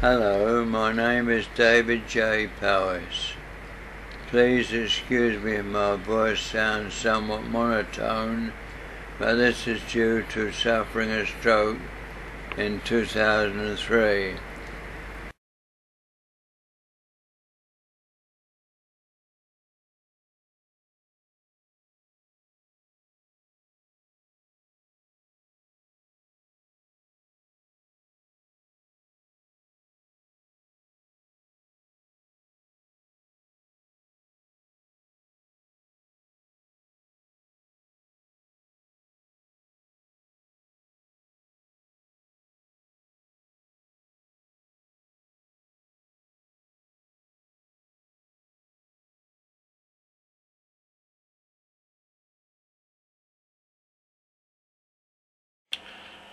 Hello, my name is David J. Powis. Please excuse me if my voice sounds somewhat monotone, but this is due to suffering a stroke in 2003.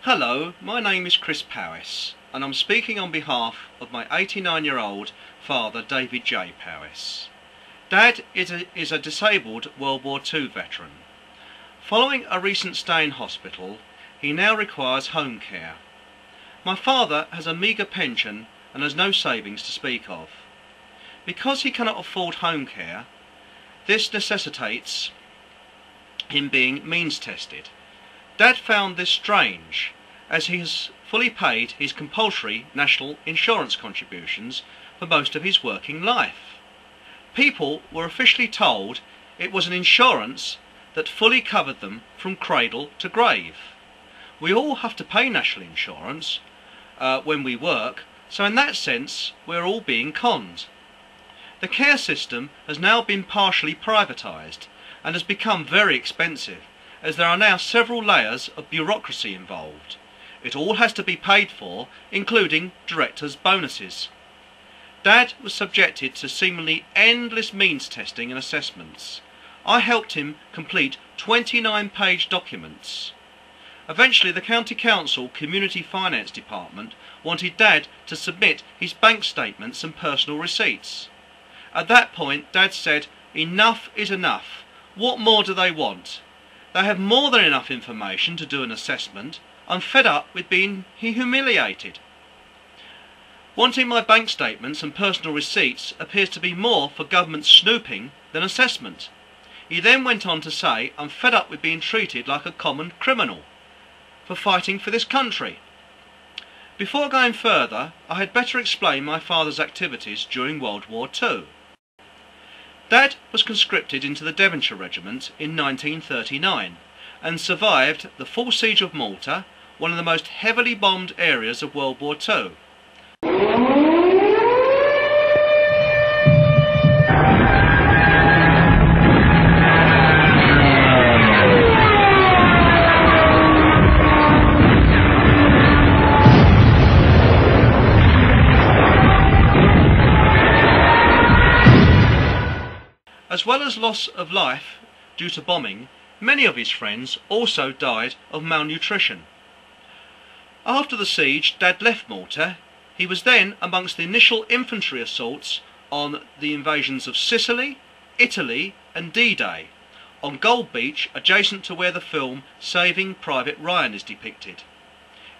Hello, my name is Chris Powis and I'm speaking on behalf of my 89-year-old father David J. Powis. Dad is a disabled World War II veteran. Following a recent stay in hospital, he now requires home care. My father has a meagre pension and has no savings to speak of. Because he cannot afford home care, this necessitates him being means tested. Dad found this strange, as he has fully paid his compulsory national insurance contributions for most of his working life. People were officially told it was an insurance that fully covered them from cradle to grave. We all have to pay national insurance when we work, so in that sense we're all being conned. The care system has now been partially privatised and has become very expensive, as there are now several layers of bureaucracy involved. It all has to be paid for, including directors' bonuses. Dad was subjected to seemingly endless means testing and assessments. I helped him complete 29-page documents. Eventually the County Council Community Finance Department wanted Dad to submit his bank statements and personal receipts. At that point Dad said, "Enough is enough. What more do they want? They have more than enough information to do an assessment. I'm fed up with being humiliated. Wanting my bank statements and personal receipts appears to be more for government snooping than assessment." He then went on to say, "I'm fed up with being treated like a common criminal for fighting for this country." Before going further, I had better explain my father's activities during World War II. Dad was conscripted into the Devonshire Regiment in 1939 and survived the full siege of Malta, one of the most heavily bombed areas of World War II. As well as loss of life due to bombing, many of his friends also died of malnutrition. After the siege, Dad left Malta. He was then amongst the initial infantry assaults on the invasions of Sicily, Italy and D-Day, on Gold Beach, adjacent to where the film Saving Private Ryan is depicted.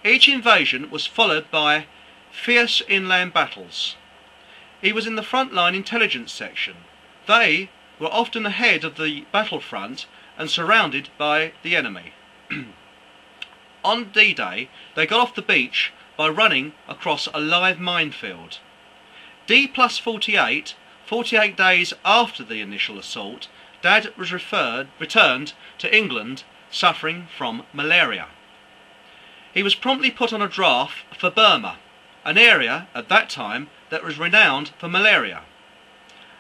Each invasion was followed by fierce inland battles. He was in the frontline intelligence section. They were often ahead of the battlefront and surrounded by the enemy. On D-Day, they got off the beach by running across a live minefield. D+48, 48 days after the initial assault, Dad was returned to England suffering from malaria. He was promptly put on a draft for Burma, an area at that time that was renowned for malaria.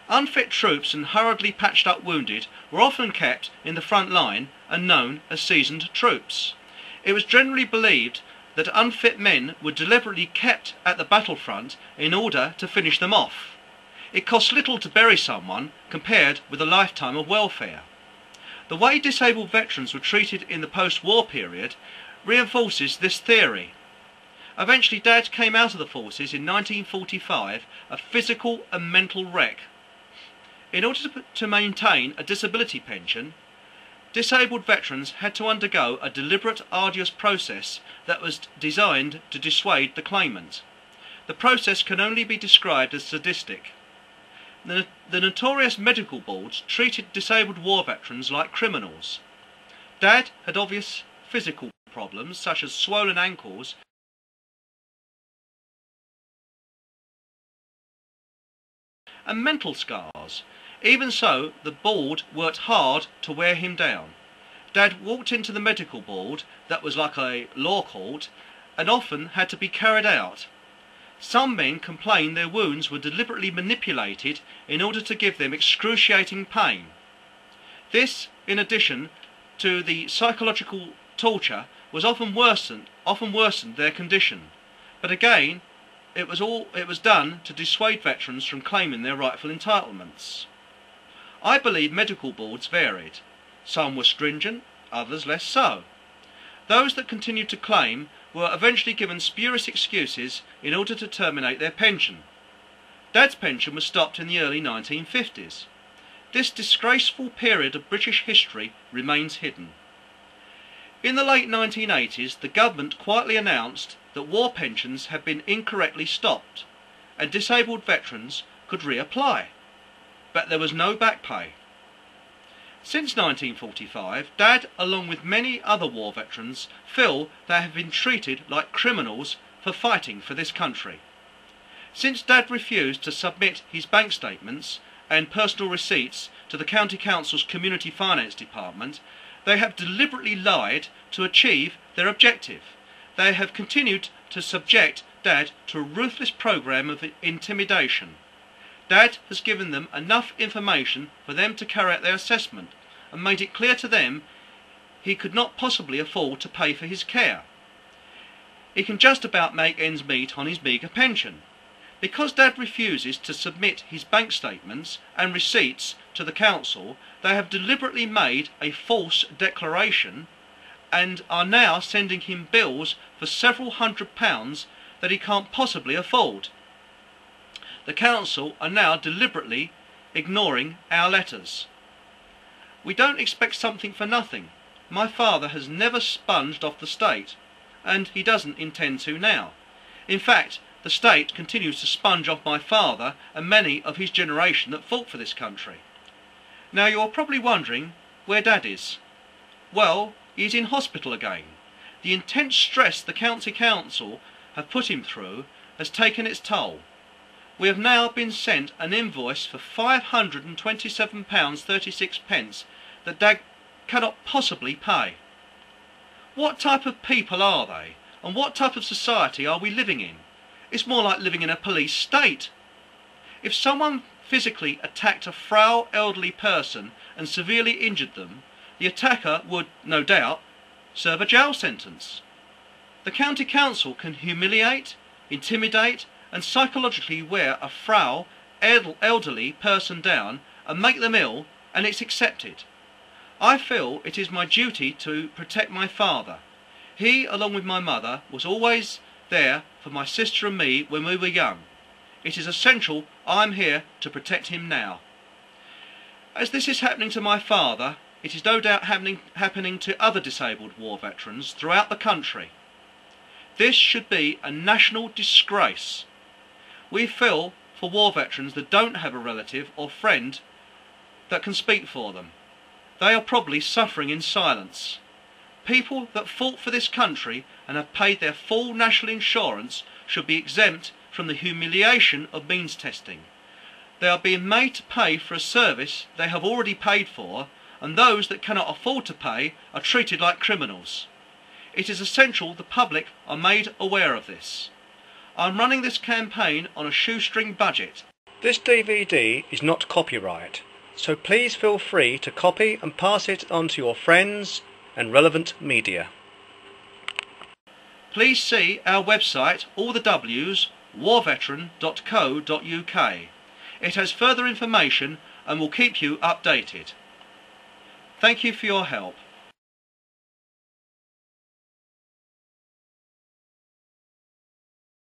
Unfit troops and hurriedly patched up wounded were often kept in the front line and known as seasoned troops. It was generally believed that unfit men were deliberately kept at the battlefront in order to finish them off. It cost little to bury someone compared with a lifetime of welfare. The way disabled veterans were treated in the post-war period reinforces this theory. Eventually Dad came out of the forces in 1945 a physical and mental wreck. In order to maintain a disability pension, disabled veterans had to undergo a deliberate, arduous process that was designed to dissuade the claimant. the process can only be described as sadistic. The notorious medical boards treated disabled war veterans like criminals. Dad had obvious physical problems such as swollen ankles and mental scars. Even so, the board worked hard to wear him down. Dad walked into the medical board that was like a law court and often had to be carried out. Some men complained their wounds were deliberately manipulated in order to give them excruciating pain. This, in addition to the psychological torture, was often worsened their condition. But again, it was done to dissuade veterans from claiming their rightful entitlements. I believe medical boards varied. Some were stringent, others less so. Those that continued to claim were eventually given spurious excuses in order to terminate their pension. Dad's pension was stopped in the early 1950s. This disgraceful period of British history remains hidden. In the late 1980s, the government quietly announced that war pensions had been incorrectly stopped and disabled veterans could reapply, but there was no back pay. Since 1945, Dad, along with many other war veterans, feel they have been treated like criminals for fighting for this country. Since Dad refused to submit his bank statements and personal receipts to the County Council's Community Finance Department, they have deliberately lied to achieve their objective. They have continued to subject Dad to a ruthless programme of intimidation. Dad has given them enough information for them to carry out their assessment and made it clear to them he could not possibly afford to pay for his care. He can just about make ends meet on his meagre pension. Because Dad refuses to submit his bank statements and receipts to the council, they have deliberately made a false declaration and are now sending him bills for several £100s that he can't possibly afford. The council are now deliberately ignoring our letters. We don't expect something for nothing. My father has never sponged off the state, and he doesn't intend to now. In fact, the state continues to sponge off my father and many of his generation that fought for this country. Now you're probably wondering where Dad is. Well, he's in hospital again. The intense stress the county council have put him through has taken its toll. We have now been sent an invoice for £527.36 that Dad cannot possibly pay. What type of people are they, and what type of society are we living in? It's more like living in a police state. If someone physically attacked a frail elderly person and severely injured them, the attacker would, no doubt, serve a jail sentence. The county council can humiliate, intimidate and psychologically wear a frail, elderly person down and make them ill, and it's accepted. I feel it is my duty to protect my father. He, along with my mother, was always there for my sister and me when we were young. It is essential I'm here to protect him now. As this is happening to my father, it is no doubt happening to other disabled war veterans throughout the country. This should be a national disgrace. We feel for war veterans that don't have a relative or friend that can speak for them. They are probably suffering in silence. People that fought for this country and have paid their full national insurance should be exempt from the humiliation of means testing. They are being made to pay for a service they have already paid for, and those that cannot afford to pay are treated like criminals. It is essential the public are made aware of this. I'm running this campaign on a shoestring budget. This DVD is not copyright, so please feel free to copy and pass it on to your friends and relevant media. Please see our website, all the W's, warveteran.co.uk. It has further information and will keep you updated. Thank you for your help.